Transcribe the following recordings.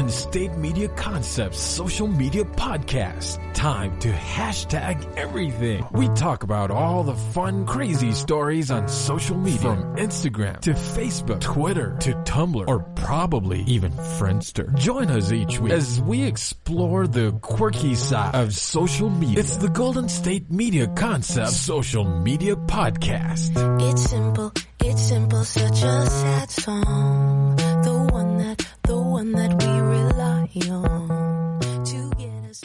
Golden State Media Concepts social media podcast. Time to hashtag everything. We talk about all the fun, crazy stories on social media, from Instagram to Facebook, Twitter to Tumblr, or probably even Friendster. Join us each week as we explore the quirky side of social media. It's the Golden State Media Concepts social media podcast. It's simple, such a sad song. The one that we rely on to get us.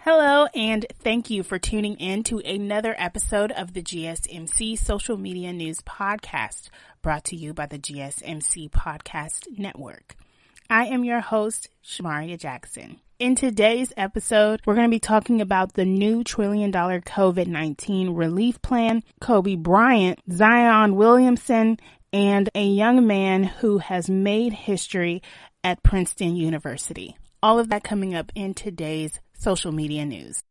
Hello, and thank you for tuning in to another episode of the GSMC Social Media News Podcast, brought to you by the GSMC Podcast Network. I am your host, Shamaria Jackson. In today's episode, we're going to be talking about the new $1 trillion COVID-19 relief plan, Kobe Bryant, Zion Williamson, and a young man who has made history at Princeton University. All of that coming up in today's social media news.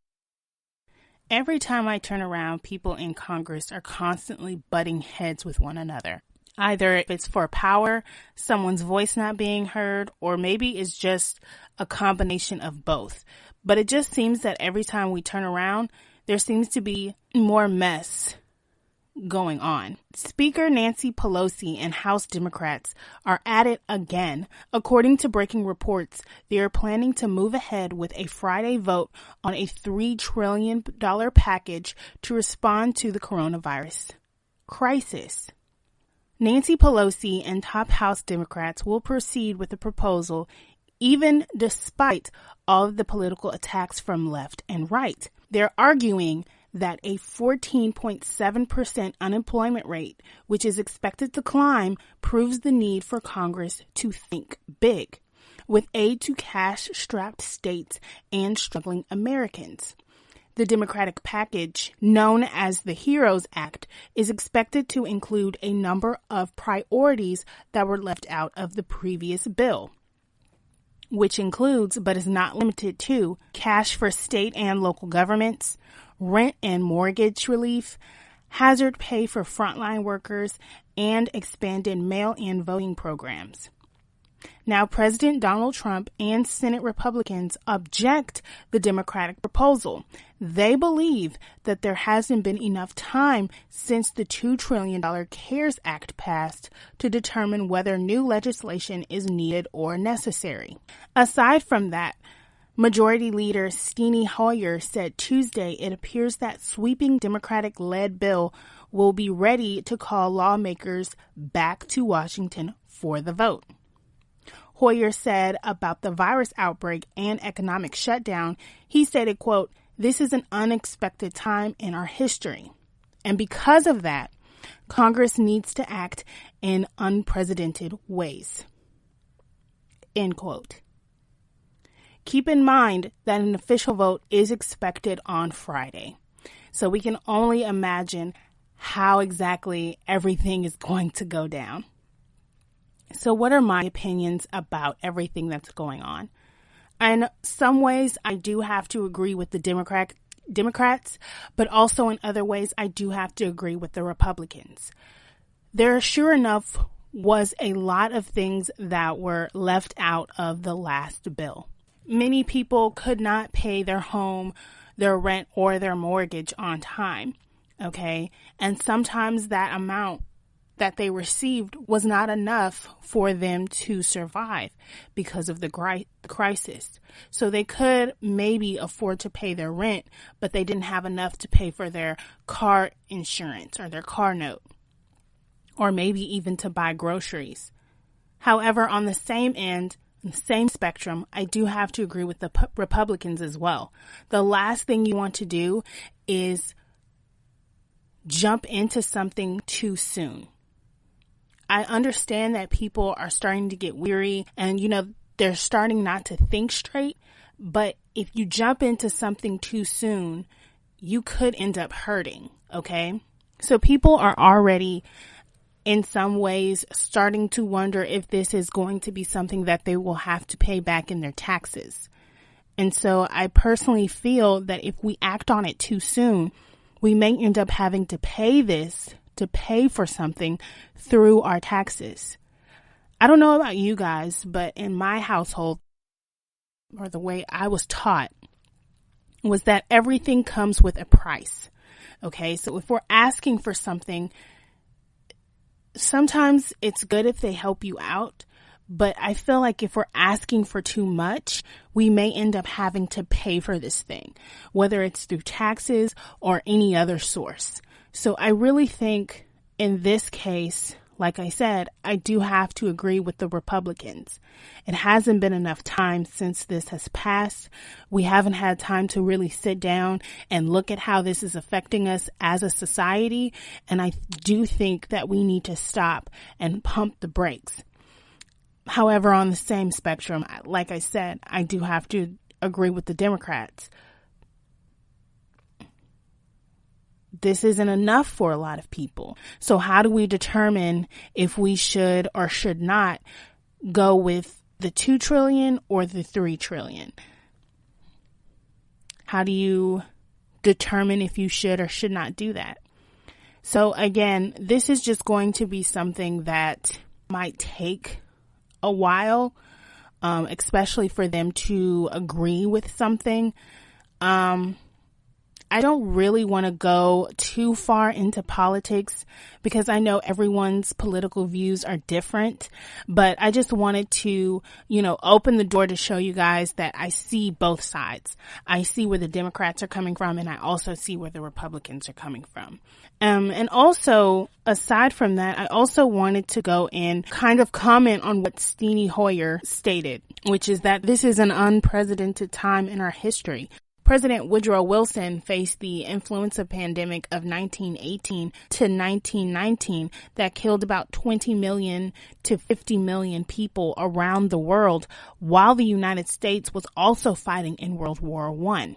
Every time I turn around, people in Congress are constantly butting heads with one another. Either it's for power, someone's voice not being heard, or maybe it's just a combination of both. But it just seems that every time we turn around, there seems to be more mess going on. Speaker Nancy Pelosi and House Democrats are at it again. According to breaking reports, they are planning to move ahead with a Friday vote on a $3 trillion package to respond to the coronavirus crisis. Nancy Pelosi and top House Democrats will proceed with the proposal even despite all of the political attacks from left and right. They're arguing that a 14.7% unemployment rate, which is expected to climb, proves the need for Congress to think big, with aid to cash-strapped states and struggling Americans. The Democratic package, known as the HEROES Act, is expected to include a number of priorities that were left out of the previous bill, which includes, but is not limited to, cash for state and local governments, rent and mortgage relief, hazard pay for frontline workers, and expanded mail-in voting programs. Now, President Donald Trump and Senate Republicans object the Democratic proposal. They believe that there hasn't been enough time since the $2 trillion CARES Act passed to determine whether new legislation is needed or necessary. Aside from that, Majority Leader Steny Hoyer said Tuesday it appears that sweeping Democratic-led bill will be ready to call lawmakers back to Washington for the vote. Hoyer said about the virus outbreak and economic shutdown, he stated, quote, "This is an unexpected time in our history. And because of that, Congress needs to act in unprecedented ways." End quote. Keep in mind that an official vote is expected on Friday, so we can only imagine how exactly everything is going to go down. So what are my opinions about everything that's going on? In some ways, I do have to agree with the Democrats, but also in other ways, I do have to agree with the Republicans. There sure enough was a lot of things that were left out of the last bill. Many people could not pay their home, their rent, or their mortgage on time, okay? And sometimes that amount that they received was not enough for them to survive because of the crisis. So they could maybe afford to pay their rent, but they didn't have enough to pay for their car insurance or their car note, or maybe even to buy groceries. However, on the same end, the same spectrum, I do have to agree with the Republicans as well. The last thing you want to do is jump into something too soon. I understand that people are starting to get weary and, they're starting not to think straight. But if you jump into something too soon, you could end up hurting. Okay. So people are already in some ways starting to wonder if this is going to be something that they will have to pay back in their taxes. And so I personally feel that if we act on it too soon, we may end up having to pay for something through our taxes. I don't know about you guys, but in my household, or the way I was taught, was that everything comes with a price. Okay, so if we're asking for something, sometimes it's good if they help you out, but I feel like if we're asking for too much, we may end up having to pay for this thing, whether it's through taxes or any other source. So I really think in this case, like I said, I do have to agree with the Republicans. It hasn't been enough time since this has passed. We haven't had time to really sit down and look at how this is affecting us as a society. And I do think that we need to stop and pump the brakes. However, on the same spectrum, like I said, I do have to agree with the Democrats. This isn't enough for a lot of people. So how do we determine if we should or should not go with the 2 trillion or the 3 trillion? How do you determine if you should or should not do that? So again, this is just going to be something that might take a while, especially for them to agree with something. I don't really want to go too far into politics because I know everyone's political views are different, but I just wanted to, open the door to show you guys that I see both sides. I see where the Democrats are coming from, and I also see where the Republicans are coming from. And also, aside from that, I also wanted to go and kind of comment on what Steny Hoyer stated, which is that this is an unprecedented time in our history. President Woodrow Wilson faced the influenza pandemic of 1918 to 1919 that killed about 20 million to 50 million people around the world, while the United States was also fighting in World War I.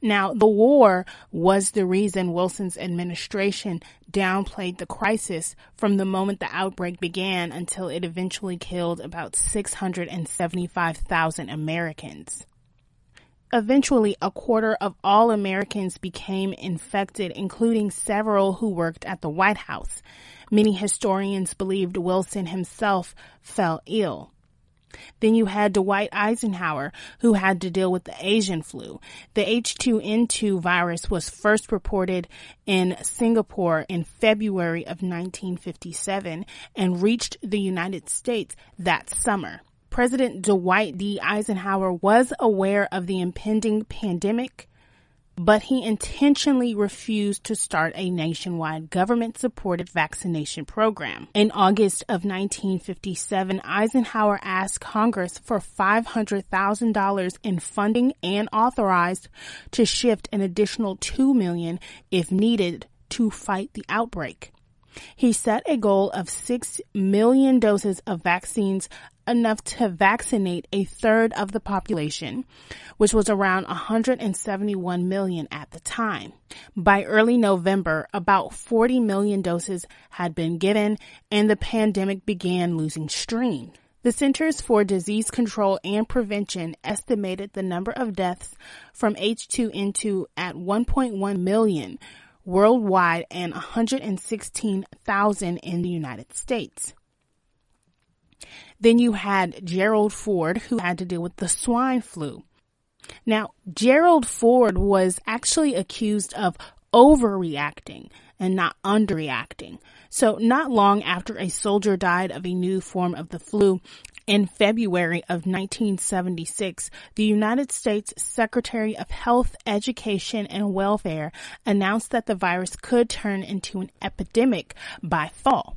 Now, the war was the reason Wilson's administration downplayed the crisis from the moment the outbreak began until it eventually killed about 675,000 Americans. Eventually, a quarter of all Americans became infected, including several who worked at the White House. Many historians believed Wilson himself fell ill. Then you had Dwight Eisenhower, who had to deal with the Asian flu. The H2N2 virus was first reported in Singapore in February of 1957 and reached the United States that summer. President Dwight D. Eisenhower was aware of the impending pandemic, but he intentionally refused to start a nationwide government-supported vaccination program. In August of 1957, Eisenhower asked Congress for $500,000 in funding and authorized to shift an additional $2 million if needed to fight the outbreak. He set a goal of 6 million doses of vaccines, enough to vaccinate a third of the population, which was around 171 million at the time. By early November, about 40 million doses had been given, and the pandemic began losing steam. The Centers for Disease Control and Prevention estimated the number of deaths from H2N2 at 1.1 million worldwide and 116,000 in the United States. Then you had Gerald Ford, who had to deal with the swine flu. Now, Gerald Ford was actually accused of overreacting and not underreacting. So not long after a soldier died of a new form of the flu, in February of 1976, the United States Secretary of Health, Education, and Welfare announced that the virus could turn into an epidemic by fall.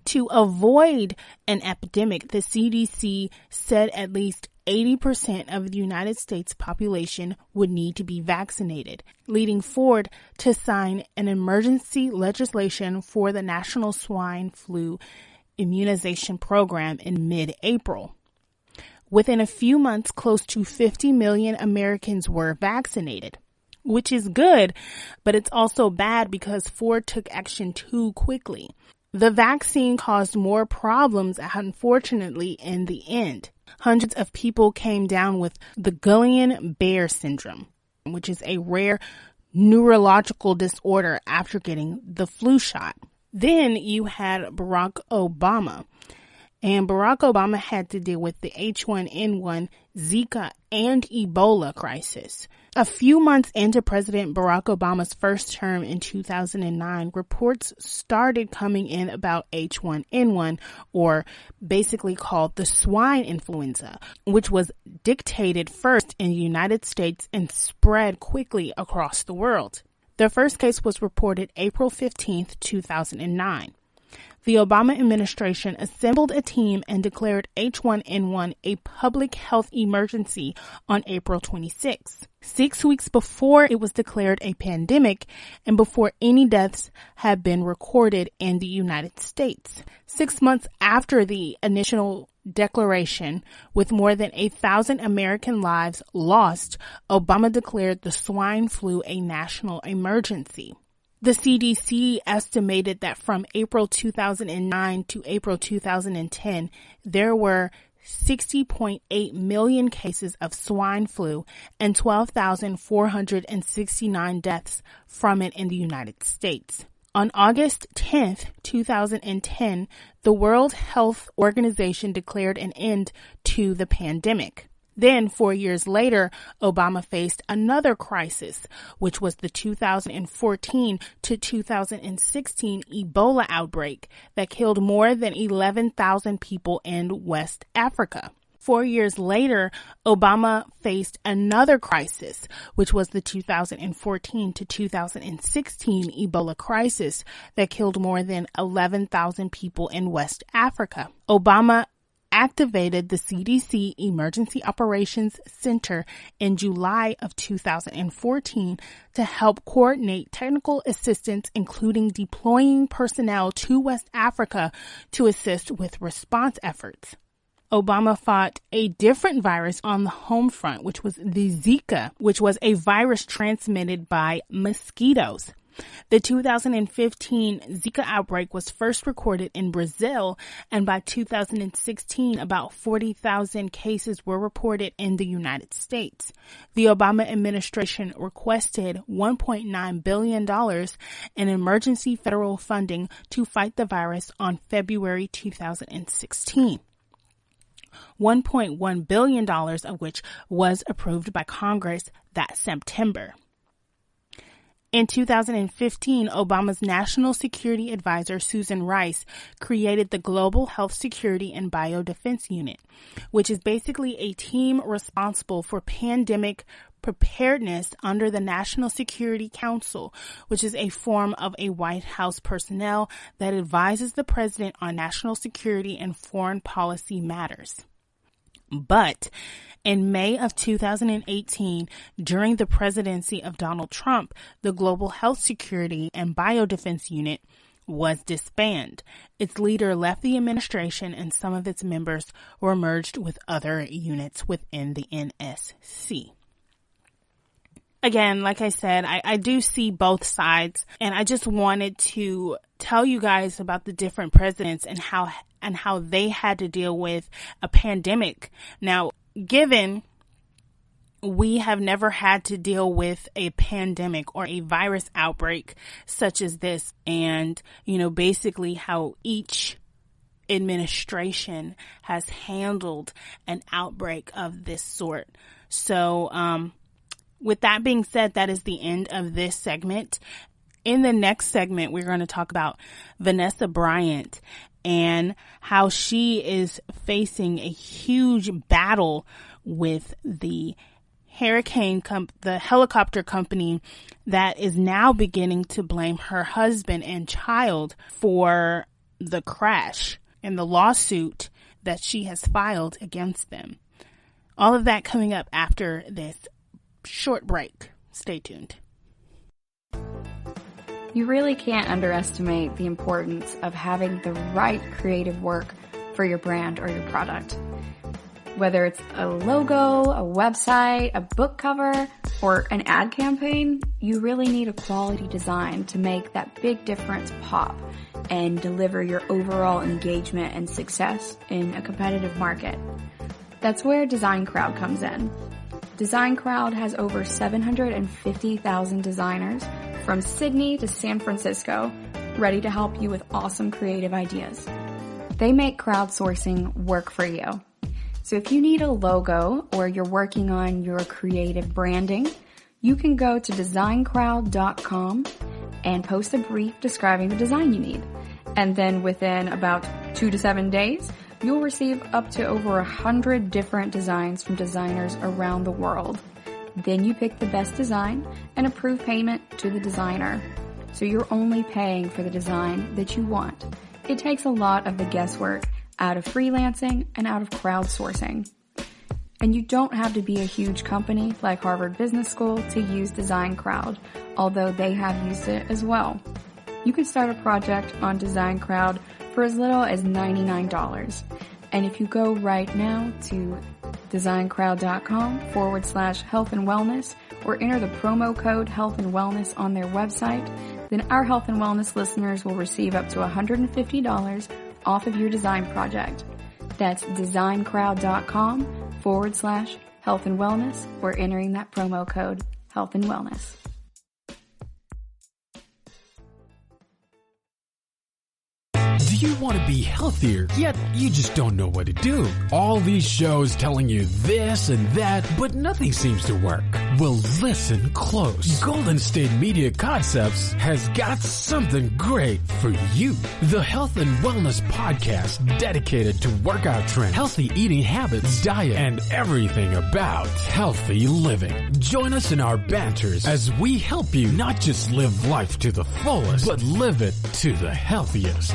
To avoid an epidemic, the CDC said at least 80% of the United States population would need to be vaccinated, leading Ford to sign an emergency legislation for the National Swine Flu Immunization Program in mid-April. Within a few months, close to 50 million Americans were vaccinated, which is good, but it's also bad because Ford took action too quickly. The vaccine caused more problems, unfortunately, in the end. Hundreds of people came down with the Guillain-Barré syndrome, which is a rare neurological disorder after getting the flu shot. Then you had Barack Obama. And Barack Obama had to deal with the H1N1, Zika, and Ebola crisis. A few months into President Barack Obama's first term in 2009, reports started coming in about H1N1, or basically called the swine influenza, which was dictated first in the United States and spread quickly across the world. The first case was reported April 15th, 2009. The Obama administration assembled a team and declared H1N1 a public health emergency on April 26. 6 weeks before it was declared a pandemic and before any deaths had been recorded in the United States. 6 months after the initial declaration, with more than 1,000 American lives lost, Obama declared the swine flu a national emergency. The CDC estimated that from April 2009 to April 2010, there were 60.8 million cases of swine flu and 12,469 deaths from it in the United States. On August 10th, 2010, the World Health Organization declared an end to the pandemic. Then, 4 years later, Obama faced another crisis, which was the 2014 to 2016 Ebola outbreak that killed more than 11,000 people in West Africa. 4 years later, Obama faced another crisis, which was the 2014 to 2016 Ebola crisis that killed more than 11,000 people in West Africa. Obama activated the CDC Emergency Operations Center in July of 2014 to help coordinate technical assistance, including deploying personnel to West Africa to assist with response efforts. Obama fought a different virus on the home front, which was the Zika, which was a virus transmitted by mosquitoes. The 2015 Zika outbreak was first recorded in Brazil, and by 2016, about 40,000 cases were reported in the United States. The Obama administration requested $1.9 billion in emergency federal funding to fight the virus on February 2016. $1.1 billion of which was approved by Congress that September. In 2015, Obama's National Security Advisor, Susan Rice, created the Global Health Security and Biodefense Unit, which is basically a team responsible for pandemic preparedness under the National Security Council, which is a form of a White House personnel that advises the president on national security and foreign policy matters. But in May of 2018, during the presidency of Donald Trump, the Global Health Security and Biodefense Unit was disbanded. Its leader left the administration and some of its members were merged with other units within the NSC. Again, like I said, I do see both sides, and I just wanted to tell you guys about the different presidents and how they had to deal with a pandemic. Now, given we have never had to deal with a pandemic or a virus outbreak such as this, and, basically how each administration has handled an outbreak of this sort. So, with that being said, that is the end of this segment. In the next segment, we're going to talk about Vanessa Bryant and how she is facing a huge battle with the the helicopter company that is now beginning to blame her husband and child for the crash and the lawsuit that she has filed against them. All of that coming up after this short break. Stay tuned. You really can't underestimate the importance of having the right creative work for your brand or your product. Whether it's a logo, a website, a book cover, or an ad campaign, you really need a quality design to make that big difference pop and deliver your overall engagement and success in a competitive market. That's where Design Crowd comes in. Design Crowd has over 750,000 designers from Sydney to San Francisco ready to help you with awesome creative ideas. They make crowdsourcing work for you. So if you need a logo or you're working on your creative branding, you can go to designcrowd.com and post a brief describing the design you need. And then within about 2 to 7 days, you'll receive up to over 100 different designs from designers around the world. Then you pick the best design and approve payment to the designer. So you're only paying for the design that you want. It takes a lot of the guesswork out of freelancing and out of crowdsourcing. And you don't have to be a huge company like Harvard Business School to use Design Crowd, although they have used it as well. You can start a project on Design Crowd for as little as $99. And if you go right now to designcrowd.com/health and wellness or enter the promo code health and wellness on their website, then our health and wellness listeners will receive up to $150 off of your design project. That's designcrowd.com/health and wellness or entering that promo code health and wellness. Do you want to be healthier, yet you just don't know what to do? All these shows telling you this and that, but nothing seems to work. Well, listen close. Golden State Media Concepts has got something great for you. The Health and Wellness Podcast, dedicated to workout trends, healthy eating habits, diet, and everything about healthy living. Join us in our banters as we help you not just live life to the fullest, but live it to the healthiest.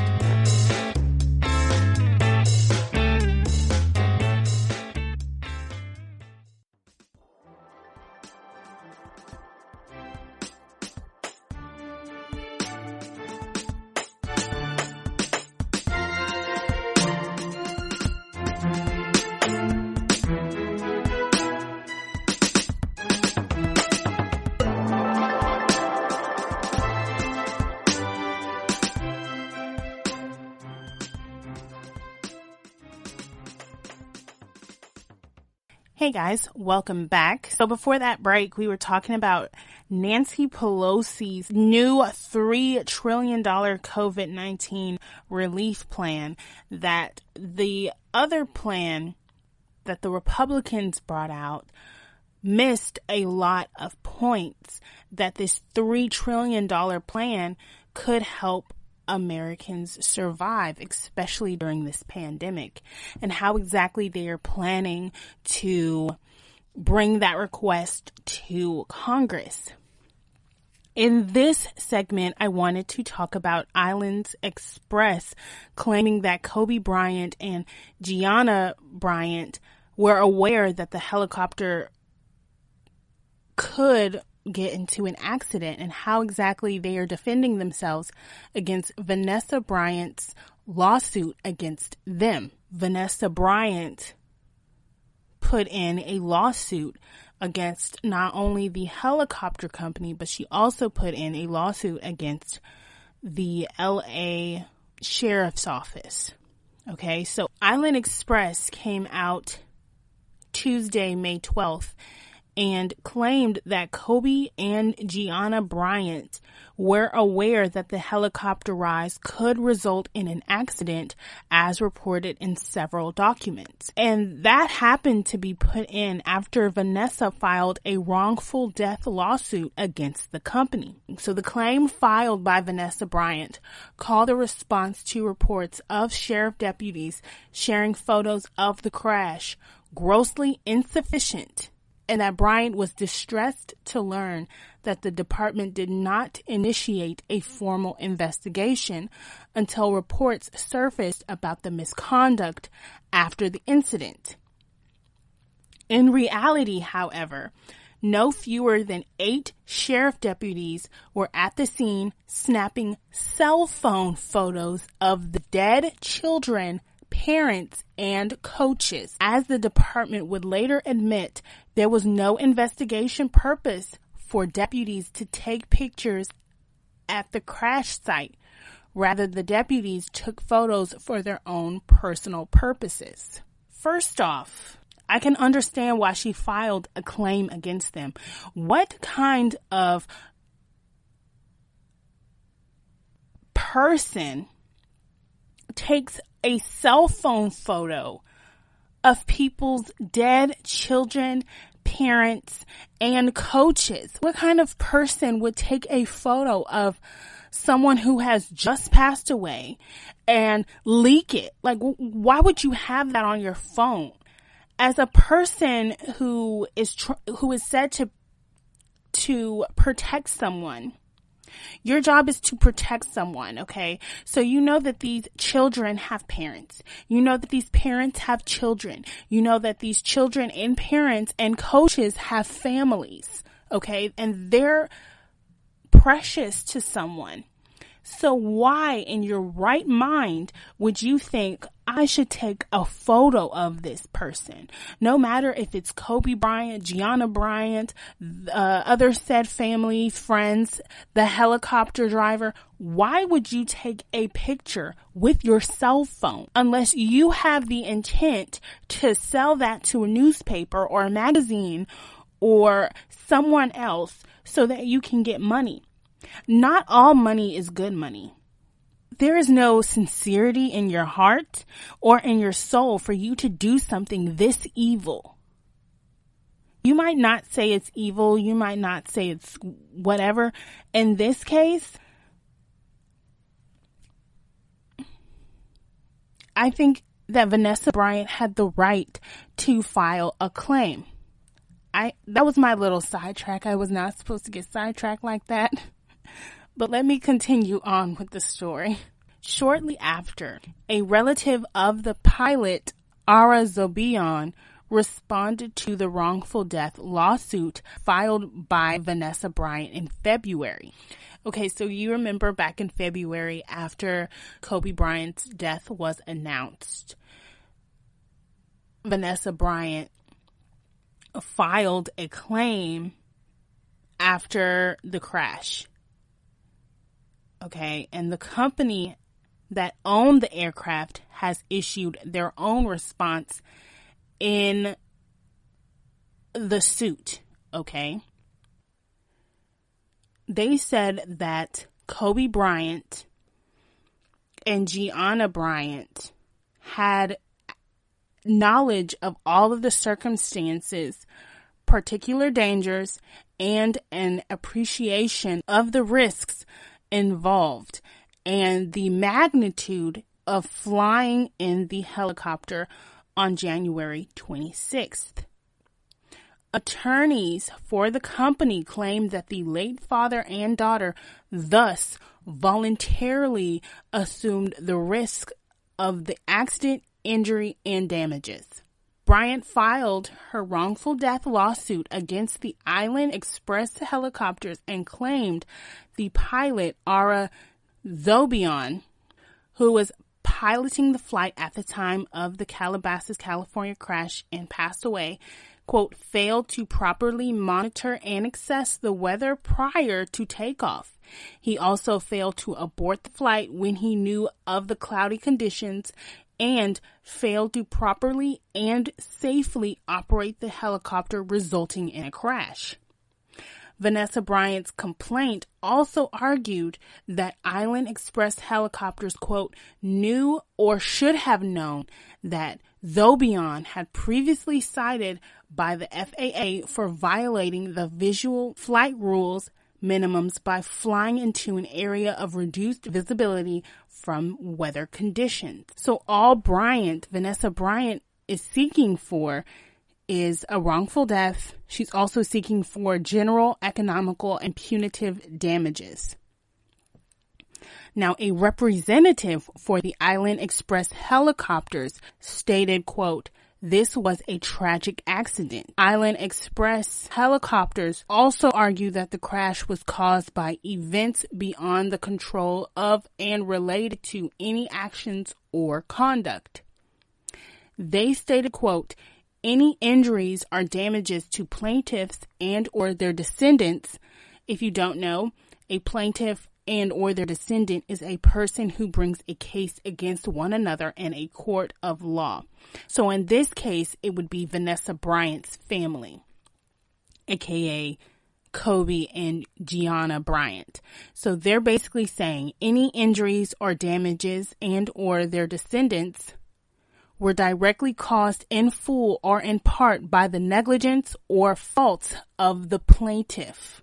Hey guys, welcome back. So before that break, we were talking about Nancy Pelosi's new $3 trillion COVID-19 relief plan, that the other plan that the Republicans brought out missed a lot of points, that this $3 trillion plan could help Americans survive, especially during this pandemic, and how exactly they are planning to bring that request to Congress. In this segment, I wanted to talk about Island Express claiming that Kobe Bryant and Gianna Bryant were aware that the helicopter could get into an accident, and how exactly they are defending themselves against Vanessa Bryant's lawsuit against them. Vanessa Bryant put in a lawsuit against not only the helicopter company, but she also put in a lawsuit against the LA Sheriff's Office. Okay, so Island Express came out Tuesday, May 12th, and claimed that Kobe and Gianna Bryant were aware that the helicopter rise could result in an accident, as reported in several documents. And that happened to be put in after Vanessa filed a wrongful death lawsuit against the company. So the claim filed by Vanessa Bryant called a response to reports of sheriff deputies sharing photos of the crash grossly insufficient, and that Bryant was distressed to learn that the department did not initiate a formal investigation until reports surfaced about the misconduct after the incident. In reality, however, no fewer than 8 sheriff deputies were at the scene snapping cell phone photos of the dead children parents, and coaches. As the department would later admit, there was no investigation purpose for deputies to take pictures at the crash site. Rather, the deputies took photos for their own personal purposes. First off, I can understand why she filed a claim against them. What kind of person takes a cell phone photo of people's dead children, parents, and coaches? What kind of person would take a photo of someone who has just passed away and leak it? Like, why would you have that on your phone? As a person who is said to protect someone, your job is to protect someone, okay? So you know that these children have parents. You know that these parents have children. You know that these children and parents and coaches have families, okay? And they're precious to someone. So why in your right mind would you think I should take a photo of this person? No matter if it's Kobe Bryant, Gianna Bryant, other said family, friends, the helicopter driver. Why would you take a picture with your cell phone unless you have the intent to sell that to a newspaper or a magazine or someone else so that you can get money? Not all money is good money. There is no sincerity in your heart or in your soul for you to do something this evil. You might not say it's evil. You might not say it's whatever. In this case, I think that Vanessa Bryant had the right to file a claim. That was my little sidetrack. I was not supposed to get sidetracked like that. But let me continue on with the story. Shortly after, a relative of the pilot, Ara Zobion, responded to the wrongful death lawsuit filed by Vanessa Bryant in February. Okay, so you remember back in February after Kobe Bryant's death was announced, Vanessa Bryant filed a claim after the crash. Okay, and the company that owned the aircraft has issued their own response in the suit, okay? They said that Kobe Bryant and Gianna Bryant had knowledge of all of the circumstances, particular dangers, and an appreciation of the risks involved and the magnitude of flying in the helicopter on January 26th. Attorneys for the company claimed that the late father and daughter thus voluntarily assumed the risk of the accident, injury, and damages. Bryant filed her wrongful death lawsuit against the Island Express helicopters and claimed the pilot, Ara Zobion, who was piloting the flight at the time of the Calabasas, California crash and passed away, quote, failed to properly monitor and assess the weather prior to takeoff. He also failed to abort the flight when he knew of the cloudy conditions and failed to properly and safely operate the helicopter, resulting in a crash. Vanessa Bryant's complaint also argued that Island Express helicopters, quote, knew or should have known that Zobion had previously cited by the FAA for violating the visual flight rules minimums by flying into an area of reduced visibility from weather conditions. So all Vanessa Bryant is seeking for is a wrongful death. She's also seeking for general, economical, and punitive damages. Now, a representative for the Island Express helicopters stated, quote, this was a tragic accident. Island Express helicopters also argue that the crash was caused by events beyond the control of and related to any actions or conduct. They stated, quote, any injuries or damages to plaintiffs and or their descendants. If you don't know, a plaintiff and or their descendant is a person who brings a case against one another in a court of law. So in this case, it would be Vanessa Bryant's family, aka Kobe and Gianna Bryant. So they're basically saying any injuries or damages and or their descendants were directly caused in full or in part by the negligence or faults of the plaintiff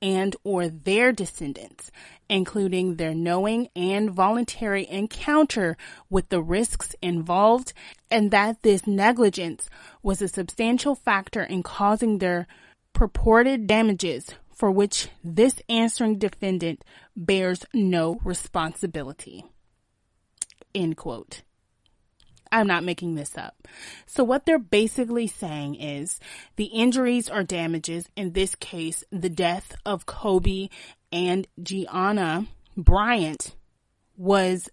and or their descendants, including their knowing and voluntary encounter with the risks involved, and that this negligence was a substantial factor in causing their purported damages for which this answering defendant bears no responsibility. End quote. I'm not making this up. So what they're basically saying is the injuries or damages, in this case, the death of Kobe and Gianna Bryant, was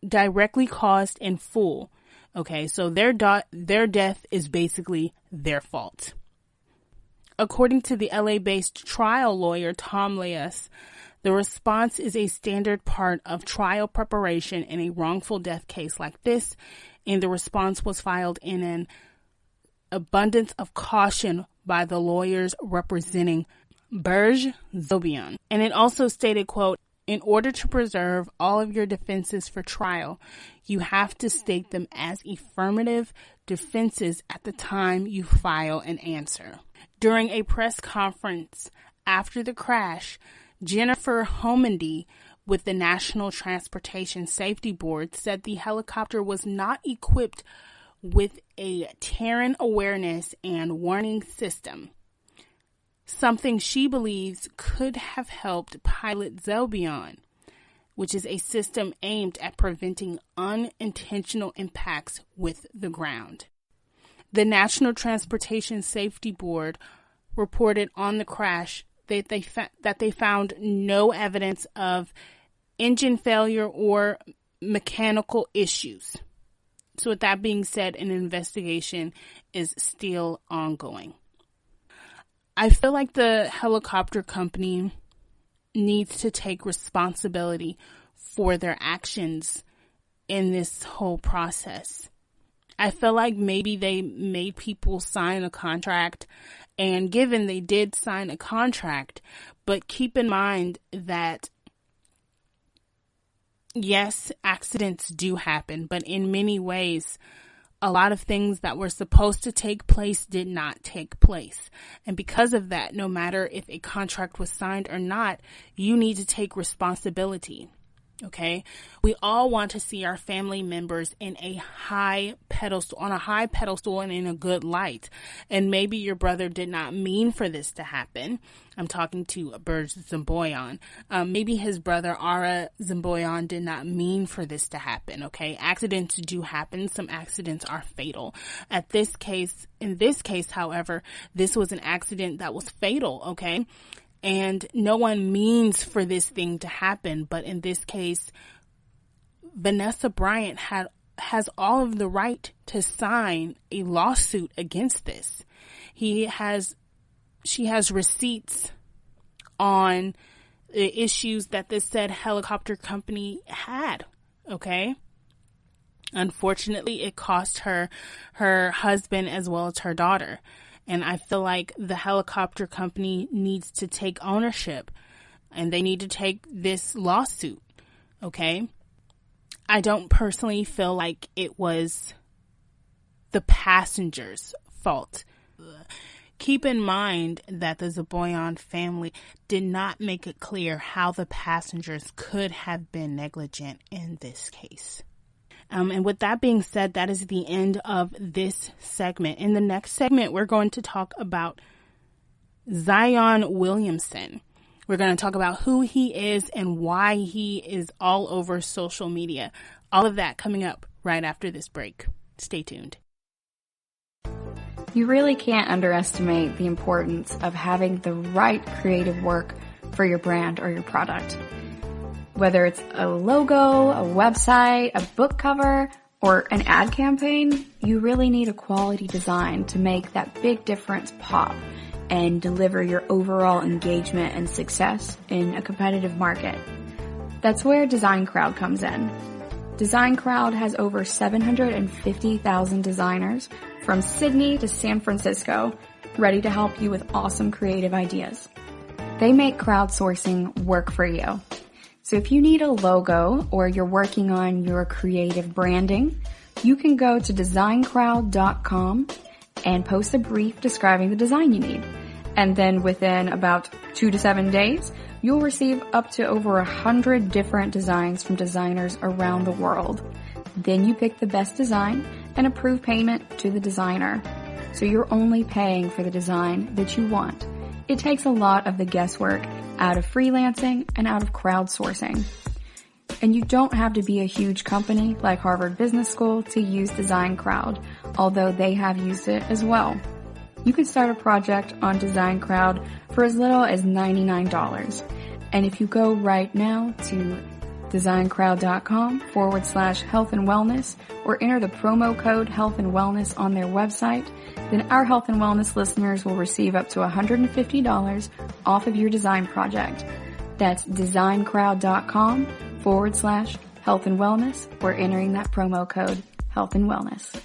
directly caused in full. Okay, so their death is basically their fault. According to the LA-based trial lawyer Tom Leas, the response is a standard part of trial preparation in a wrongful death case like this, and the response was filed in an abundance of caution by the lawyers representing Berge Zobian. And it also stated, quote, in order to preserve all of your defenses for trial, you have to state them as affirmative defenses at the time you file an answer. During a press conference after the crash, Jennifer Homendy with the National Transportation Safety Board said the helicopter was not equipped with a terrain awareness and warning system, something she believes could have helped pilot Zobian, which is a system aimed at preventing unintentional impacts with the ground. The National Transportation Safety Board reported on the crash that they found no evidence of engine failure or mechanical issues. So with that being said, an investigation is still ongoing. I feel like the helicopter company needs to take responsibility for their actions in this whole process. I feel like maybe they made people sign a contract, and given they did sign a contract, but keep in mind that yes, accidents do happen, but in many ways, a lot of things that were supposed to take place did not take place. And because of that, no matter if a contract was signed or not, you need to take responsibility. Okay, we all want to see our family members in a high pedestal, on a high pedestal and in a good light. And maybe your brother did not mean for this to happen. I'm talking to Berge Zobian. Maybe his brother Ara Zobian did not mean for this to happen. Okay, accidents do happen. Some accidents are fatal. In this case, however, this was an accident that was fatal. Okay. And no one means for this thing to happen. But in this case, Vanessa Bryant has all of the right to sign a lawsuit against this. She has receipts on the issues that this said helicopter company had. Okay. Unfortunately, it cost her husband as well as her daughter. And I feel like the helicopter company needs to take ownership and they need to take this lawsuit. Okay. I don't personally feel like it was the passenger's fault. Keep in mind that the Zobian family did not make it clear how the passengers could have been negligent in this case. And with that being said, that is the end of this segment. In the next segment, we're going to talk about Zion Williamson. We're going to talk about who he is and why he is all over social media. All of that coming up right after this break. Stay tuned. You really can't underestimate the importance of having the right creative work for your brand or your product. Whether it's a logo, a website, a book cover, or an ad campaign, you really need a quality design to make that big difference pop and deliver your overall engagement and success in a competitive market. That's where Design Crowd comes in. Design Crowd has over 750,000 designers from Sydney to San Francisco ready to help you with awesome creative ideas. They make crowdsourcing work for you. So if you need a logo or you're working on your creative branding, you can go to designcrowd.com and post a brief describing the design you need. And then within about 2 to 7 days, you'll receive up to over 100 different designs from designers around the world. Then you pick the best design and approve payment to the designer. So you're only paying for the design that you want. It takes a lot of the guesswork out of freelancing and out of crowdsourcing. And you don't have to be a huge company like Harvard Business School to use Design Crowd, although they have used it as well. You can start a project on Design Crowd for as little as $99. And if you go right now to designcrowd.com/health and wellness or enter the promo code health and wellness on their website, then our health and wellness listeners will receive up to $150 off of your design project. That's designcrowd.com/health and wellness or entering that promo code health and wellness.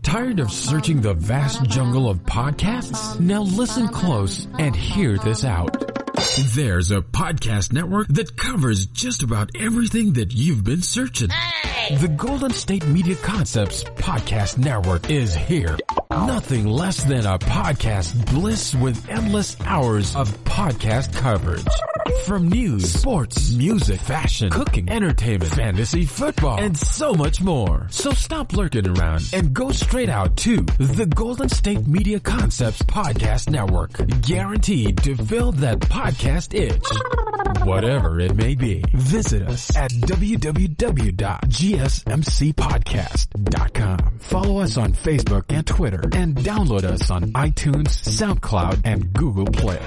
Tired of searching the vast jungle of podcasts? Now listen close and hear this out. There's a podcast network that covers just about everything that you've been searching. Hey! The Golden State Media Concepts Podcast Network is here. Nothing less than a podcast bliss with endless hours of podcast coverage. From news, sports, music, fashion, cooking, entertainment, fantasy, football, and so much more. So stop lurking around and go straight out to the Golden State Media Concepts Podcast Network. Guaranteed to fill that podcast itch. Whatever it may be. Visit us at www.gsmcpodcast.com. Follow us on Facebook and Twitter and download us on iTunes, SoundCloud, and Google Play.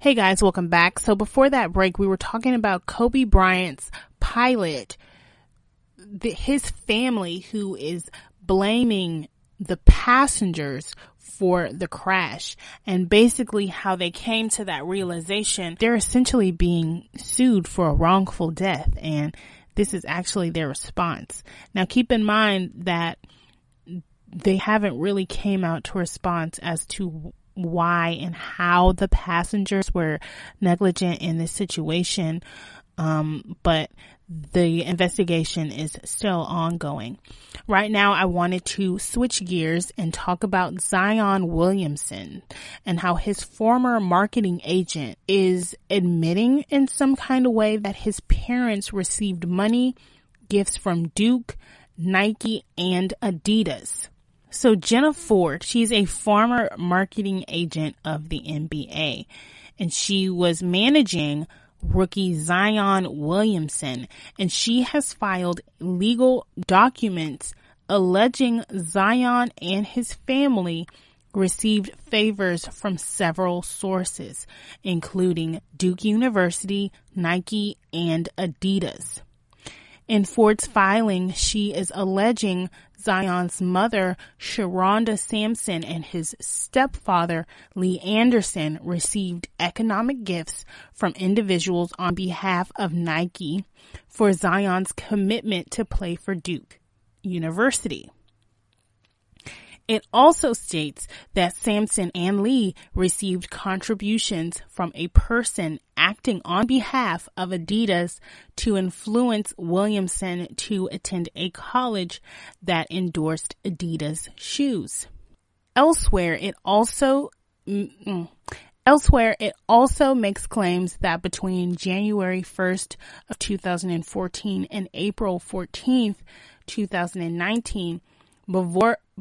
Hey guys, welcome back. So before that break, we were talking about Kobe Bryant's pilot, his family who is blaming the passengers for the crash, and basically how they came to that realization. They're essentially being sued for a wrongful death, and this is actually their response. Now keep in mind that they haven't really came out to response as to why and how the passengers were negligent in this situation. But the investigation is still ongoing. Right now, I wanted to switch gears and talk about Zion Williamson and how his former marketing agent is admitting in some kind of way that his parents received money, gifts from Duke, Nike, and Adidas. So Jenna Ford, she's a former marketing agent of the NBA, and she was managing rookie Zion Williamson, and she has filed legal documents alleging Zion and his family received favors from several sources, including Duke University, Nike, and Adidas. In Ford's filing, she is alleging Zion's mother, Sharonda Sampson, and his stepfather, Lee Anderson, received economic gifts from individuals on behalf of Nike for Zion's commitment to play for Duke University. It also states that Sampson and Lee received contributions from a person acting on behalf of Adidas to influence Williamson to attend a college that endorsed Adidas shoes. Elsewhere, it also makes claims that between January 1st of 2014 and April 14th, 2019,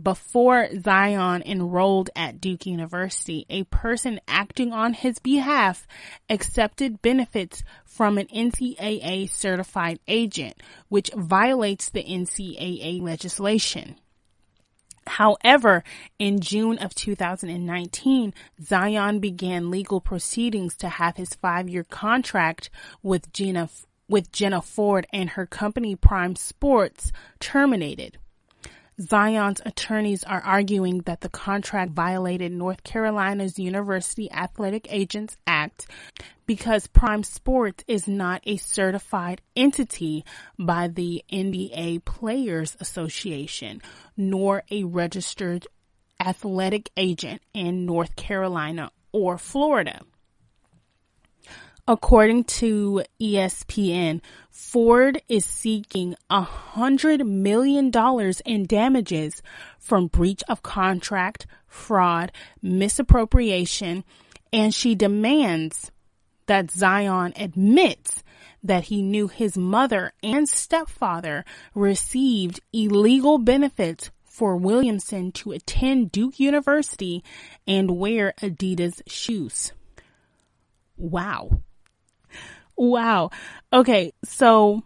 before Zion enrolled at Duke University, a person acting on his behalf accepted benefits from an NCAA certified agent, which violates the NCAA legislation. However, in June of 2019, Zion began legal proceedings to have his 5-year contract with Jenna Ford and her company Prime Sports terminated. Zion's attorneys are arguing that the contract violated North Carolina's University Athletic Agents Act because Prime Sports is not a certified entity by the NBA Players Association, nor a registered athletic agent in North Carolina or Florida. According to ESPN, Ford is seeking $100 million in damages from breach of contract, fraud, misappropriation, and she demands that Zion admits that he knew his mother and stepfather received illegal benefits for Williamson to attend Duke University and wear Adidas shoes. Wow. Okay, so,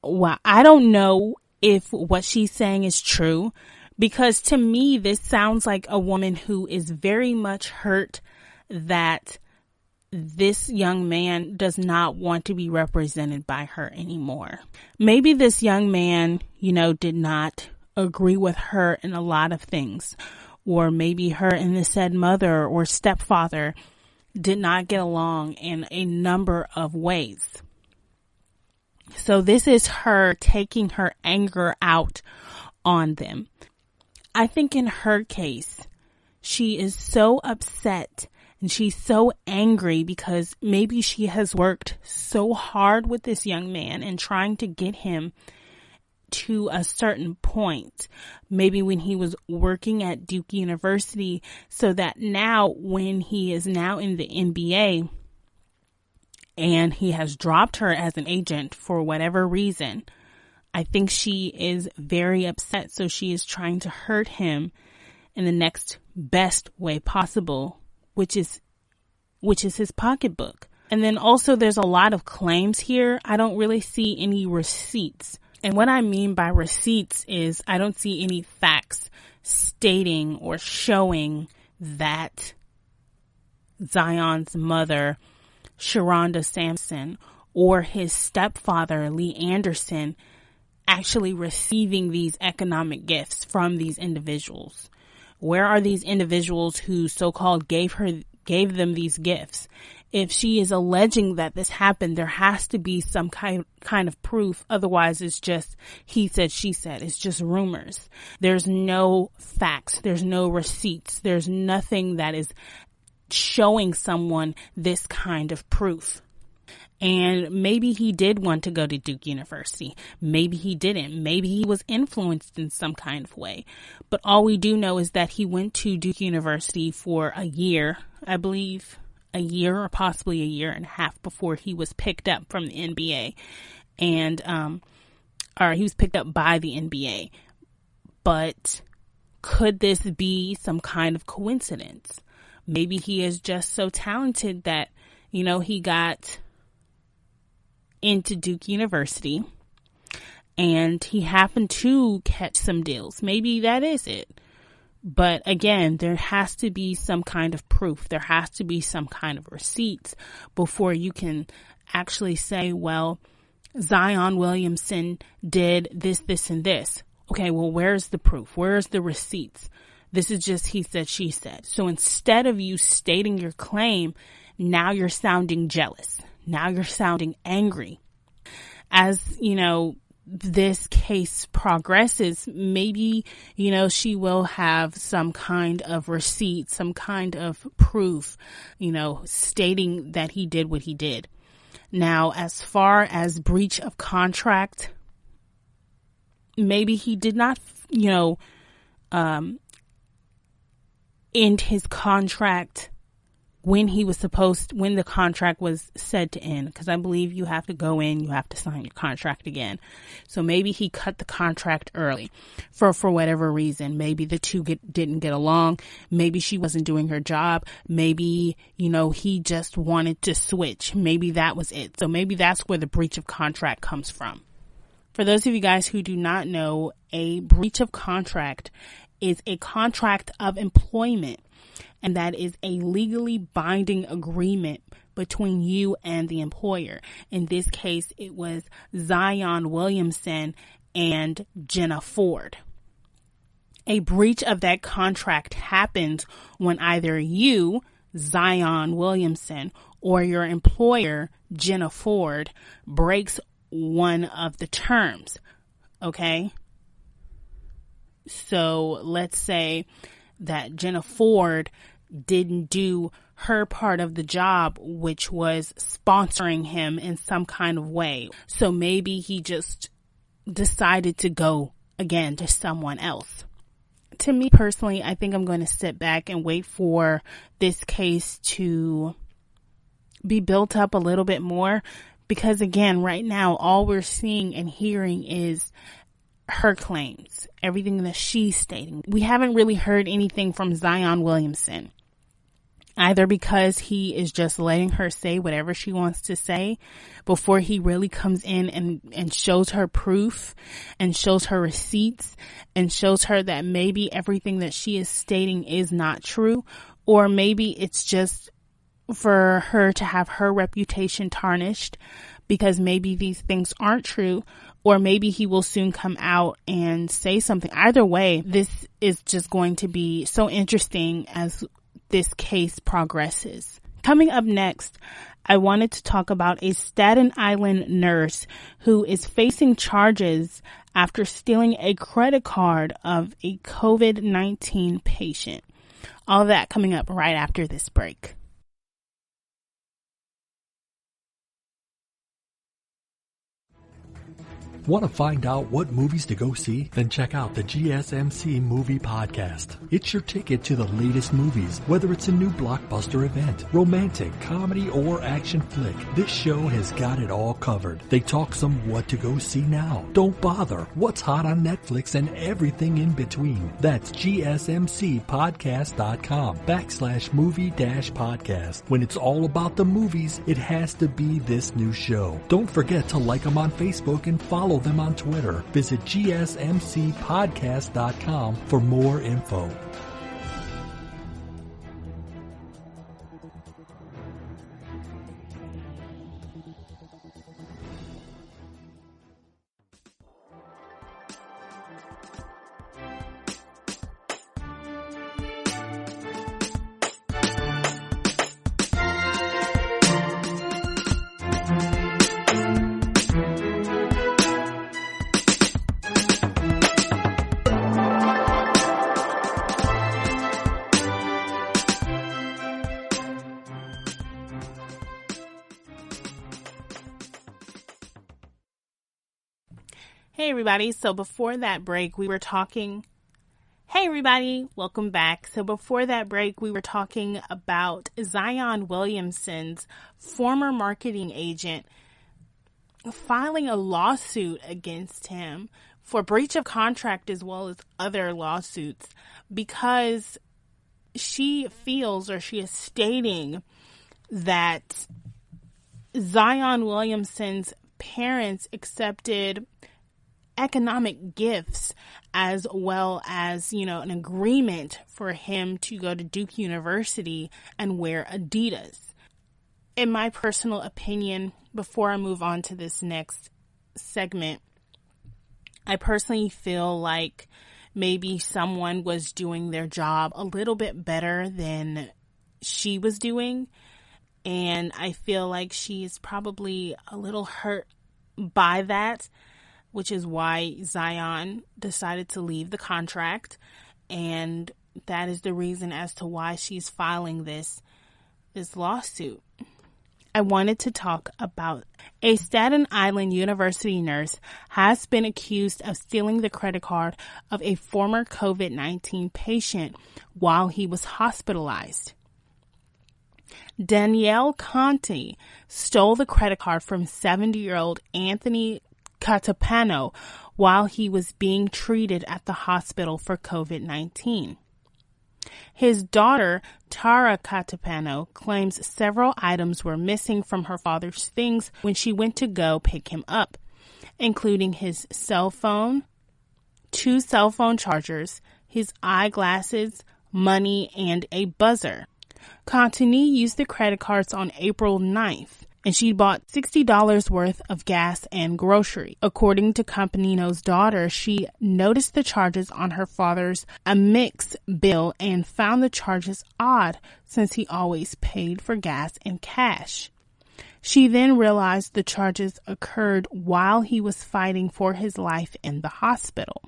I don't know if what she's saying is true, because to me, this sounds like a woman who is very much hurt that this young man does not want to be represented by her anymore. Maybe this young man, did not agree with her in a lot of things, or maybe her and the said mother or stepfather did not get along in a number of ways. So this is her taking her anger out on them. I think in her case, she is so upset and she's so angry because maybe she has worked so hard with this young man and trying to get him to a certain point, maybe when he was working at Duke University, so that now when he is now in the NBA and he has dropped her as an agent for whatever reason, I think she is very upset. So she is trying to hurt him in the next best way possible, which is his pocketbook. And then also there's a lot of claims here. I don't really see any receipts. And what I mean by receipts is I don't see any facts stating or showing that Zion's mother, Sharonda Sampson, or his stepfather, Lee Anderson, actually receiving these economic gifts from these individuals. Where are these individuals who so-called gave them these gifts? If she is alleging that this happened, there has to be some kind of proof. Otherwise, it's just he said, she said. It's just rumors. There's no facts. There's no receipts. There's nothing that is showing someone this kind of proof. And maybe he did want to go to Duke University. Maybe he didn't. Maybe he was influenced in some kind of way. But all we do know is that he went to Duke University for a year, I believe. A year or possibly a year and a half before he was picked up from the NBA or he was picked up by the NBA. But could this be some kind of coincidence? Maybe he is just so talented that, he got into Duke University and he happened to catch some deals. Maybe that is it. But again, there has to be some kind of proof. There has to be some kind of receipts before you can actually say, well, Zion Williamson did this, this, and this. Okay, well, where's the proof? Where's the receipts? This is just he said, she said. So instead of you stating your claim, now you're sounding jealous. Now you're sounding angry. As, this case progresses, maybe, she will have some kind of receipt, some kind of proof, stating that he did what he did. Now, as far as breach of contract, maybe he did not, end his contract when the contract was said to end, because I believe you have to go in, you have to sign your contract again. So maybe he cut the contract early for whatever reason. Maybe the two didn't get along. Maybe she wasn't doing her job. Maybe, he just wanted to switch. Maybe that was it. So maybe that's where the breach of contract comes from. For those of you guys who do not know, a breach of contract is a contract of employment. And that is a legally binding agreement between you and the employer. In this case, it was Zion Williamson and Jenna Ford. A breach of that contract happens when either you, Zion Williamson, or your employer, Jenna Ford, breaks one of the terms. Okay? So let's say that Jenna Ford didn't do her part of the job, which was sponsoring him in some kind of way. So maybe he just decided to go again to someone else. To me personally, I think I'm going to sit back and wait for this case to be built up a little bit more, because again, right now, all we're seeing and hearing is her claims, everything that she's stating. We haven't really heard anything from Zion Williamson, either because he is just letting her say whatever she wants to say before he really comes in and shows her proof and shows her receipts and shows her that maybe everything that she is stating is not true, or maybe it's just for her to have her reputation tarnished because maybe these things aren't true. Or maybe he will soon come out and say something. Either way, this is just going to be so interesting as this case progresses. Coming up next, I wanted to talk about a Staten Island nurse who is facing charges after stealing a credit card of a COVID-19 patient. All that coming up right after this break. Want to find out what movies to go see? Then check out the GSMC Movie Podcast. It's your ticket to the latest movies, whether it's a new blockbuster event, romantic, comedy, or action flick. This show has got it all covered. They talk some what to go see now, don't bother, what's hot on Netflix, and everything in between. That's GSMCpodcast.com/movie-podcast. When it's all about the movies, it has to be this new show. Don't forget to like them on Facebook and follow them on Twitter. Visit GSMCpodcast.com for more info. Hey everybody, so before that break we were talking, hey everybody, welcome back. So before that break we were talking about Zion Williamson's former marketing agent filing a lawsuit against him for breach of contract as well as other lawsuits because she feels, or she is stating, that Zion Williamson's parents accepted economic gifts as well as, an agreement for him to go to Duke University and wear Adidas. In my personal opinion, before I move on to this next segment, I personally feel like maybe someone was doing their job a little bit better than she was doing. And I feel like she's probably a little hurt by that, which is why Zion decided to leave the contract. And that is the reason as to why she's filing this lawsuit. I wanted to talk about a Staten Island University nurse has been accused of stealing the credit card of a former COVID-19 patient while he was hospitalized. Danielle Conti stole the credit card from 70-year-old Anthony Catapano while he was being treated at the hospital for COVID-19. His daughter, Tara Catapano, claims several items were missing from her father's things when she went to go pick him up, including his cell phone, 2 cell phone chargers, his eyeglasses, money, and a buzzer. Contini used the credit cards on April 9th, and she bought $60 worth of gas and grocery. According to Campanino's daughter, she noticed the charges on her father's Amex bill and found the charges odd since he always paid for gas in cash. She then realized the charges occurred while he was fighting for his life in the hospital.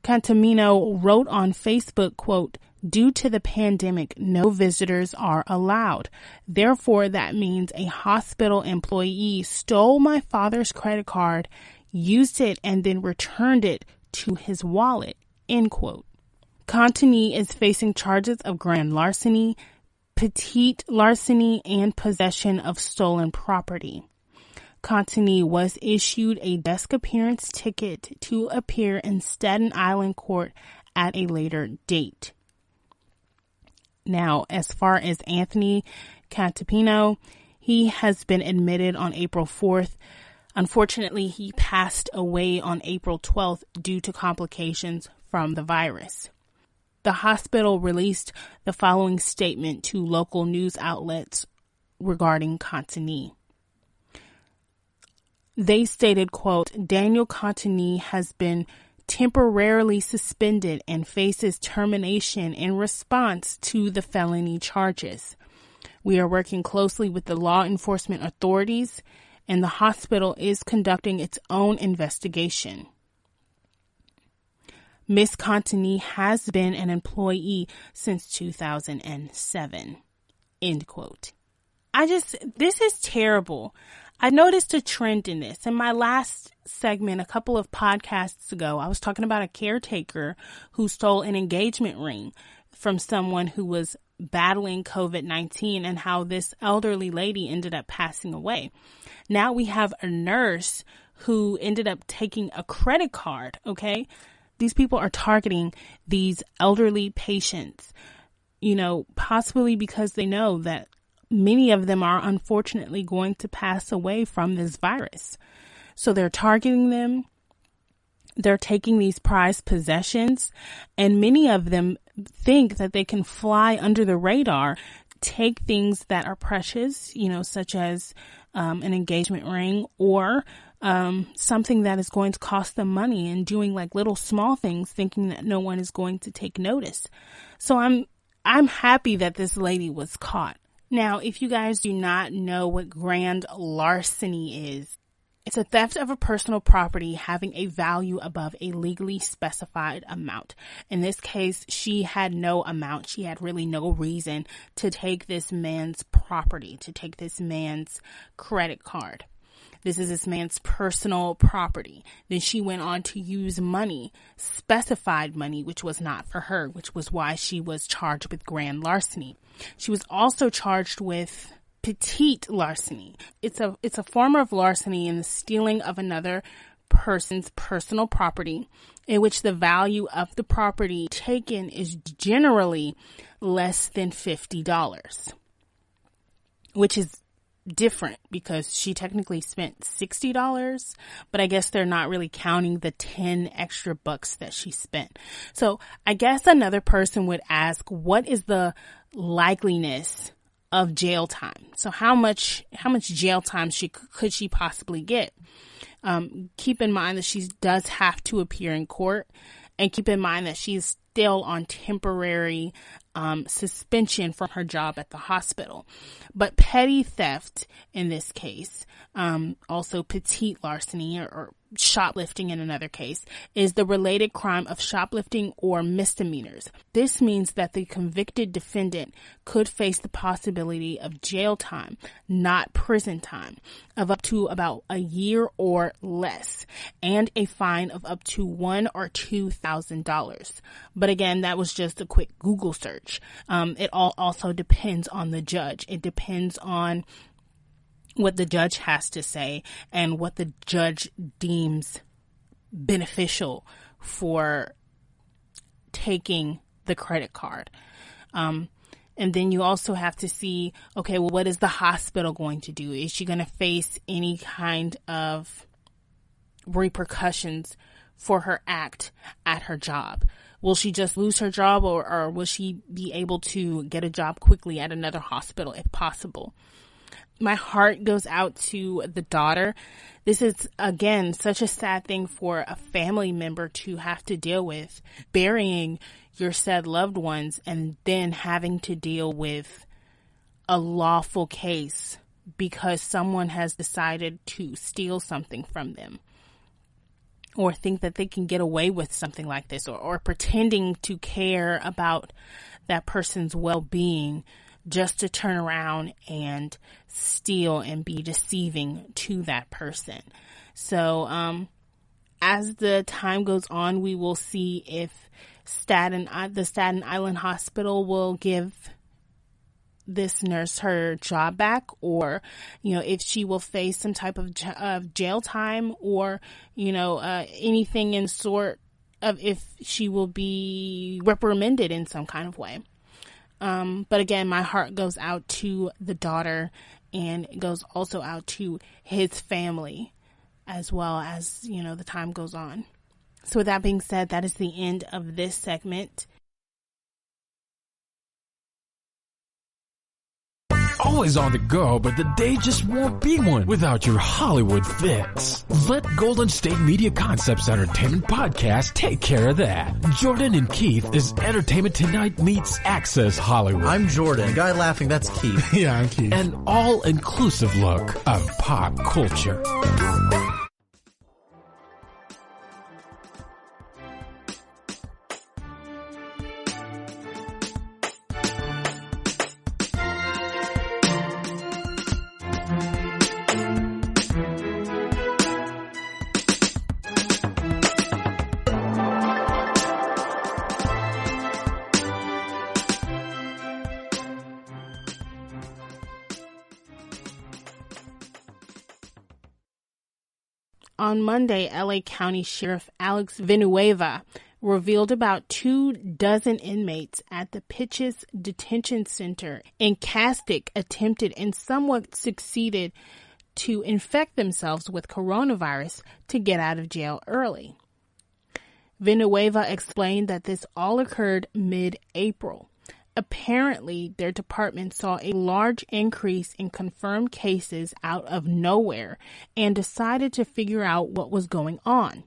Campanino wrote on Facebook, quote, "Due to the pandemic, no visitors are allowed. Therefore, that means a hospital employee stole my father's credit card, used it, and then returned it to his wallet," end quote. Contini is facing charges of grand larceny, petite larceny, and possession of stolen property. Contini was issued a desk appearance ticket to appear in Staten Island court at a later date. Now, as far as Anthony Catapano, he has been admitted on April 4th. Unfortunately, he passed away on April 12th due to complications from the virus. The hospital released the following statement to local news outlets regarding Contini. They stated, quote, "Daniel Contini has been temporarily suspended and faces termination in response to the felony charges. We are working closely with the law enforcement authorities, and the hospital is conducting its own investigation. Ms. Contini has been an employee since 2007, end quote. This is terrible. I noticed a trend in this. In my last segment, a couple of podcasts ago, I was talking about a caretaker who stole an engagement ring from someone who was battling COVID-19 and how this elderly lady ended up passing away. Now we have a nurse who ended up taking a credit card, okay? These people are targeting these elderly patients, possibly because they know that many of them are unfortunately going to pass away from this virus. So they're targeting them. They're taking these prized possessions, and many of them think that they can fly under the radar, take things that are precious, such as an engagement ring or something that is going to cost them money, and doing like little small things thinking that no one is going to take notice. So I'm happy that this lady was caught. Now, if you guys do not know what grand larceny is, it's a theft of a personal property having a value above a legally specified amount. In this case, she had no amount. She had really no reason to take this man's property, to take this man's credit card. This is this man's personal property. Then she went on to use money, specified money, which was not for her, which was why she was charged with grand larceny. She was also charged with petite larceny. It's a form of larceny in the stealing of another person's personal property, in which the value of the property taken is generally less than $50, which is different because she technically spent $60, but I guess they're not really counting the 10 extra bucks that she spent. So I guess another person would ask, what is the likeliness of jail time? So how much jail time could she possibly get? Keep in mind that she does have to appear in court, and keep in mind that she's still on temporary suspension from her job at the hospital. But petty theft in this case, also petite larceny or shoplifting in another case, is the related crime of shoplifting or misdemeanors. This means that the convicted defendant could face the possibility of jail time, not prison time, of up to about a year or less, and a fine of up to $1,000 or $2,000. But again, that was just a quick Google search. It all also depends on the judge. It depends on what the judge has to say and what the judge deems beneficial for taking the credit card. And then you also have to see, okay, well, what is the hospital going to do? Is she going to face any kind of repercussions for her act at her job? Will she just lose her job, or will she be able to get a job quickly at another hospital if possible? My heart goes out to the daughter. This is, again, such a sad thing for a family member to have to deal with, burying your said loved ones and then having to deal with a lawful case because someone has decided to steal something from them, or think that they can get away with something like this, or pretending to care about that person's well-being just to turn around and steal and be deceiving to that person. So, as the time goes on, we will see if the Staten Island Hospital will give this nurse her job back, or, if she will face some type of jail time, or, anything in sort of if she will be reprimanded in some kind of way. But again, my heart goes out to the daughter, and it goes also out to his family as well as, the time goes on. So with that being said, that is the end of this segment. Always on the go, but the day just won't be one without your Hollywood fix. Let Golden State Media Concepts Entertainment Podcast take care of that. Jordan and Keith is Entertainment Tonight meets Access Hollywood. I'm Jordan. The guy laughing, that's Keith. Yeah, I'm Keith. An all-inclusive look of pop culture. On Monday, LA County Sheriff Alex Villanueva revealed about 24 inmates at the Pitches Detention Center in Castaic attempted and somewhat succeeded to infect themselves with coronavirus to get out of jail early. Villanueva explained that this all occurred mid-April. Apparently, their department saw a large increase in confirmed cases out of nowhere and decided to figure out what was going on.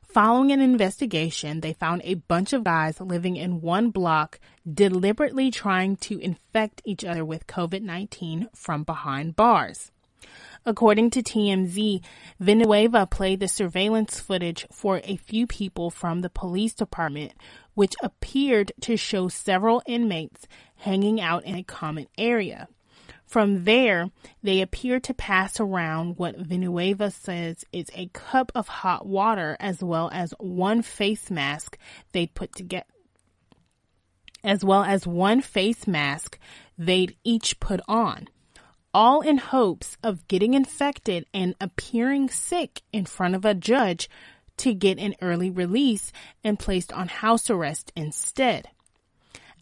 Following an investigation, they found a bunch of guys living in one block deliberately trying to infect each other with COVID-19 from behind bars. According to TMZ, Villanueva played the surveillance footage for a few people from the police department, which appeared to show several inmates hanging out in a common area. From there, they appear to pass around what Villanueva says is a cup of hot water, as well as one face mask they'd each put on, all in hopes of getting infected and appearing sick in front of a judge to get an early release and placed on house arrest instead.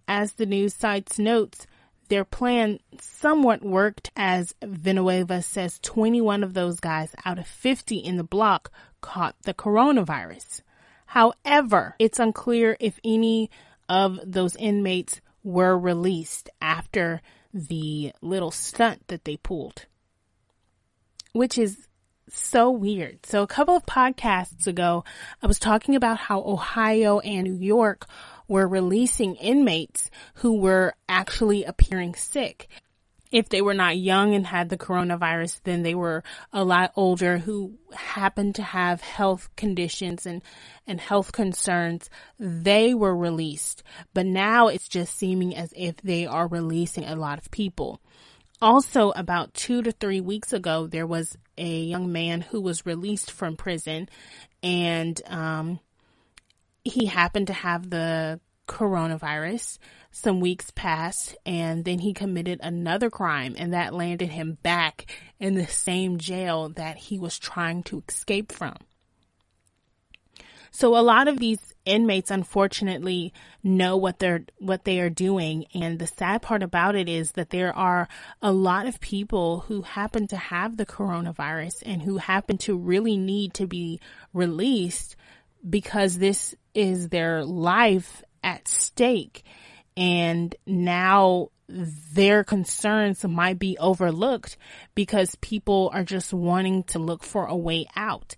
As the news site notes, their plan somewhat worked, as Villanueva says 21 of those guys out of 50 in the block caught the coronavirus. However, it's unclear if any of those inmates were released after the little stunt that they pulled, which is so weird. So a couple of podcasts ago, I was talking about how Ohio and New York were releasing inmates who were actually appearing sick. If they were not young and had the coronavirus, then they were a lot older who happened to have health conditions and health concerns. They were released. But now it's just seeming as if they are releasing a lot of people. Also, about 2 to 3 weeks ago, there was a young man who was released from prison, and he happened to have the coronavirus. Some weeks passed, and then he committed another crime, and that landed him back in the same jail that he was trying to escape from. So a lot of these inmates, unfortunately, know what they are doing. And the sad part about it is that there are a lot of people who happen to have the coronavirus and who happen to really need to be released because this is their life at stake. And now their concerns might be overlooked because people are just wanting to look for a way out.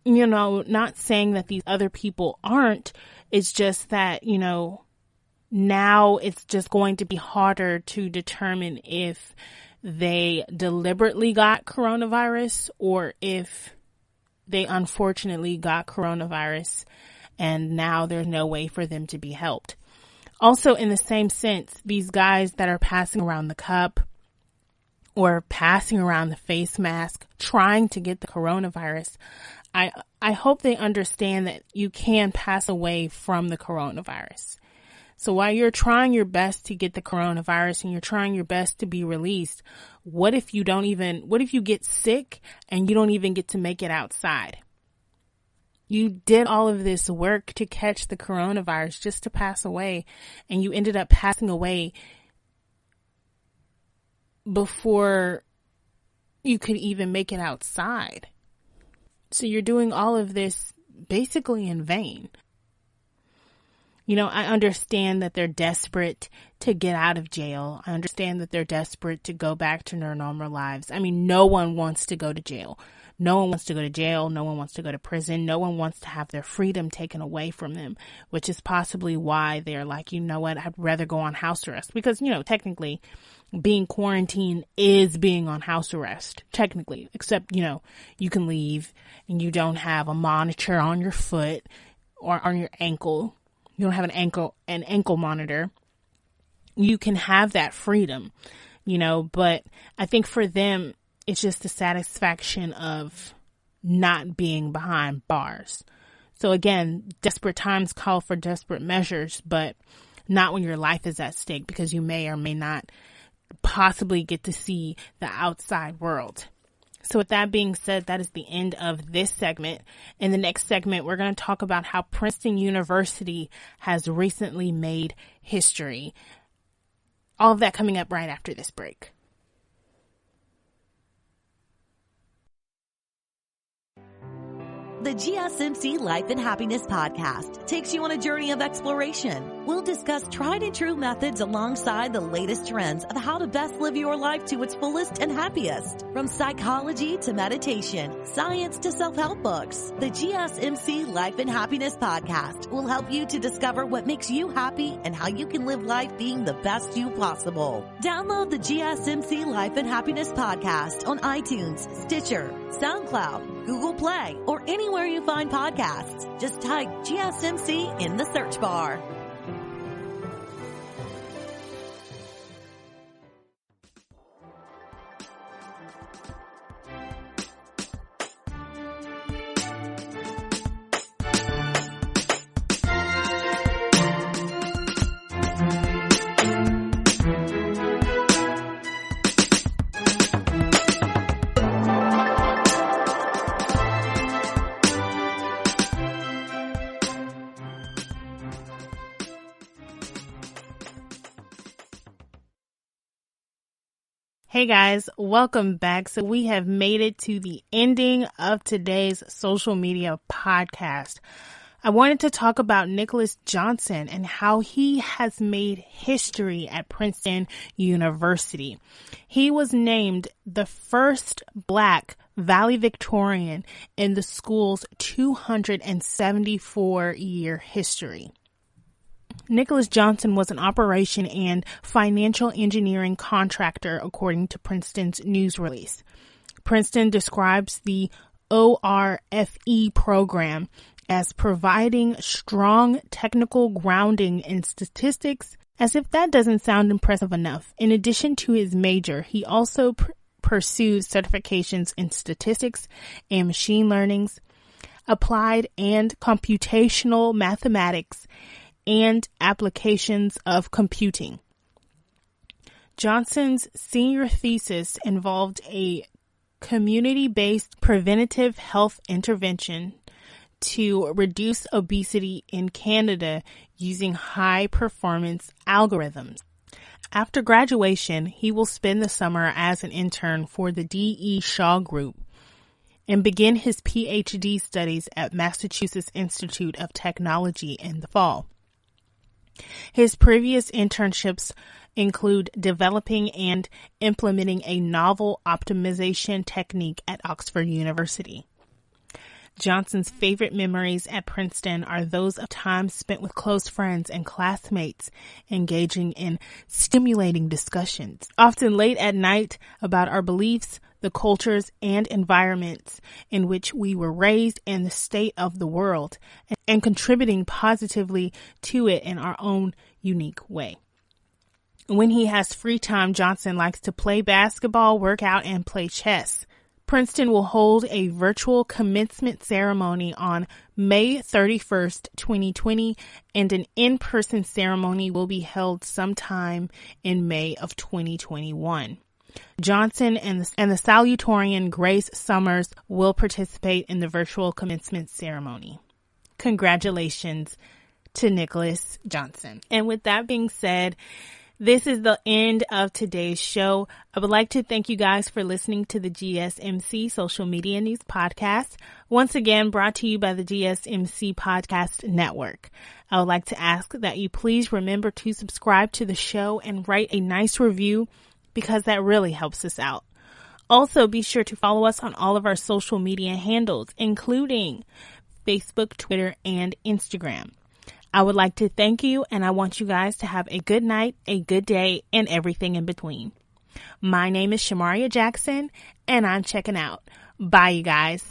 Not saying that these other people aren't. It's just that, now it's just going to be harder to determine if they deliberately got coronavirus or if they unfortunately got coronavirus and now there's no way for them to be helped. Also, in the same sense, these guys that are passing around the cup or passing around the face mask, trying to get the coronavirus, I hope they understand that you can pass away from the coronavirus. So while you're trying your best to get the coronavirus and you're trying your best to be released, what if you get sick and you don't even get to make it outside? You did all of this work to catch the coronavirus just to pass away, and you ended up passing away before you could even make it outside. So you're doing all of this basically in vain. I understand that they're desperate to get out of jail. I understand that they're desperate to go back to their normal lives. I mean, no one wants to go to jail. No one wants to go to jail. No one wants to go to prison. No one wants to have their freedom taken away from them, which is possibly why they're like, you know what, I'd rather go on house arrest because, technically being quarantined is being on house arrest, technically, except, you can leave and you don't have a monitor on your foot or on your ankle. You don't have an ankle monitor. You can have that freedom, but I think for them, it's just the satisfaction of not being behind bars. So again, desperate times call for desperate measures, but not when your life is at stake because you may or may not possibly get to see the outside world. So with that being said, that is the end of this segment. In the next segment, we're going to talk about how Princeton University has recently made history. All of that coming up right after this break. The GSMC Life and Happiness Podcast takes you on a journey of exploration. We'll discuss tried and true methods alongside the latest trends of how to best live your life to its fullest and happiest. From psychology to meditation, science to self-help books, the GSMC Life and Happiness Podcast will help you to discover what makes you happy and how you can live life being the best you possible. Download the GSMC Life and Happiness Podcast on iTunes, Stitcher, SoundCloud, Google Play, or anywhere you find podcasts. Just type GSMC in the search bar. Hey guys, welcome back. So we have made it to the ending of today's social media podcast. I wanted to talk about Nicholas Johnson and how he has made history at Princeton University. He was named the first Black valedictorian in the school's 274-year history. Nicholas Johnson was an operation and financial engineering contractor, according to Princeton's news release. Princeton describes the ORFE program as providing strong technical grounding in statistics. As if that doesn't sound impressive enough, in addition to his major, he also pursued certifications in statistics and machine learning, applied and computational mathematics, and applications of computing. Johnson's senior thesis involved a community-based preventative health intervention to reduce obesity in Canada using high-performance algorithms. After graduation, he will spend the summer as an intern for the D.E. Shaw Group and begin his PhD studies at Massachusetts Institute of Technology in the fall. His previous internships include developing and implementing a novel optimization technique at Oxford University. Johnson's favorite memories at Princeton are those of time spent with close friends and classmates, engaging in stimulating discussions, often late at night, about our beliefs, the cultures and environments in which we were raised, and the state of the world, and contributing positively to it in our own unique way. When he has free time, Johnson likes to play basketball, work out, and play chess. Princeton will hold a virtual commencement ceremony on May 31st, 2020, and an in-person ceremony will be held sometime in May of 2021. Johnson and the salutatorian Grace Summers will participate in the virtual commencement ceremony. Congratulations to Nicholas Johnson. And with that being said, this is the end of today's show. I would like to thank you guys for listening to the GSMC Social Media News Podcast, once again brought to you by the GSMC Podcast Network. I would like to ask that you please remember to subscribe to the show and write a nice review, because that really helps us out. Also, be sure to follow us on all of our social media handles, including Facebook, Twitter, and Instagram. I would like to thank you, and I want you guys to have a good night, a good day, and everything in between. My name is Shamaria Jackson, and I'm checking out. Bye, you guys.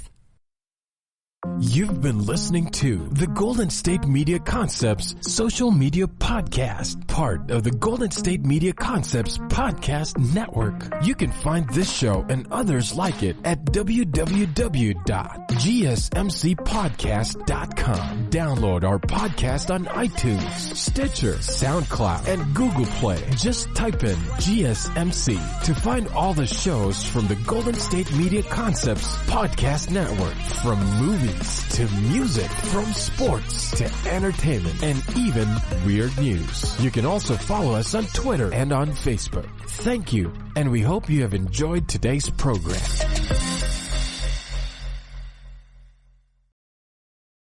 You've been listening to the Golden State Media Concepts Social Media Podcast, part of the Golden State Media Concepts Podcast Network. You can find this show and others like it at www.gsmcpodcast.com. Download our podcast on iTunes, Stitcher, SoundCloud, and Google Play. Just type in GSMC to find all the shows from the Golden State Media Concepts Podcast Network, from movies to music, from sports to entertainment, and even weird news. You can also follow us on Twitter and on Facebook. Thank you, and we hope you have enjoyed today's program.